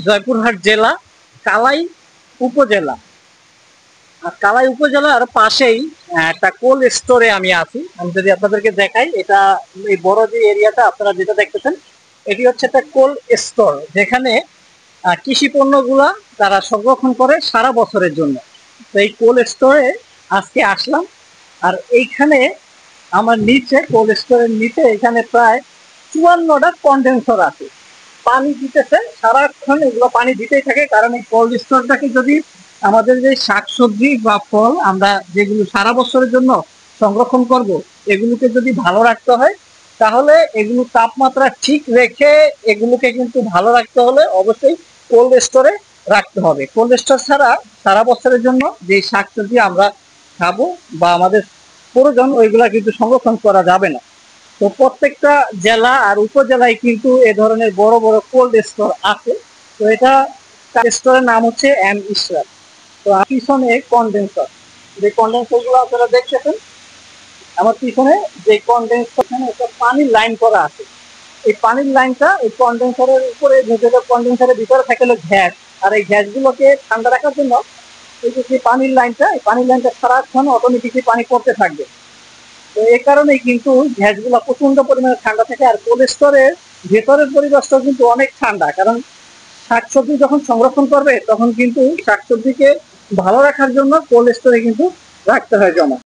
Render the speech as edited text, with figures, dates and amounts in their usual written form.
জয়পুরহাট জেলা, কালাই উপজেলা। আর কালাই উপজেলার পাশেই একটা কোল্ড স্টোরে আমি আছি। আমি যদি আপনাদেরকে দেখাই, এটা এই বড় যে এরিয়াটা আপনারা যেটা দেখতেছেন, এটি হচ্ছে একটা কোল্ড স্টোর, যেখানে কৃষি পণ্যগুলা তারা সংরক্ষণ করে সারা বছরের জন্য। তো এই কোল্ড স্টোরে আজকে আসলাম। আর এইখানে আমার নিচে, কোল্ড স্টোরের নিচে, এখানে প্রায় 54টা কন্ডেন্সার আছে। পানি দিতেছে সারাক্ষণ, এগুলো পানি দিতেই থাকে, কারণ এই কোল্ড স্টোরটাকে যদি আমাদের যে শাকসবজি বা ফল আমরা যেগুলো সারা বছরের জন্য সংরক্ষণ করব, এগুলোকে যদি ভালো রাখতে হয়, তাহলে এগুলো তাপমাত্রা ঠিক রেখে এগুলোকে কিন্তু ভালো রাখতে হলে অবশ্যই কোল্ড স্টোরে রাখতে হবে। কোল্ড স্টোর ছাড়া সারা বছরের জন্য যে শাকসবজি আমরা খাবো বা আমাদের প্রয়োজন, ওইগুলা কিন্তু সংরক্ষণ করা যাবে না। তো প্রত্যেকটা জেলা আর উপজেলায় কিন্তু এ ধরনের বড় বড় কোল্ড স্টোর আছে। তো এটা স্টোরের নাম হচ্ছে এম ইসরাত। তো পিছনে কন্ডেন্সার, যে কন্ডেন্সার গুলো আপনারা দেখতেছেন আমার পিছনে, যে কন্ডেন্সার, একটা পানির লাইন করা আছে। এই পানির লাইনটা এই কন্ডেন্সারের উপরে, যেটা কন্ডেন্সারের ভিতরে থাকে হলো গ্যাস। আর এই গ্যাস গুলোকে ঠান্ডা রাখার জন্য এই যে পানির লাইনটা, এই পানির লাইনটা সারাক্ষণ অটোমেটিকলি পানি পড়তে থাকবে। তো এই কারণেই কিন্তু গ্যাসগুলো প্রচন্ড পরিমাণে ঠান্ডা থাকে। আর কোল্ড স্টোরের ভেতরের পরিবেশটা কিন্তু অনেক ঠান্ডা, কারণ শাকসবজি যখন সংরক্ষণ করবে তখন কিন্তু শাকসবজিকে ভালো রাখার জন্য কোল্ড স্টোরে কিন্তু রাখতে হয় জমা।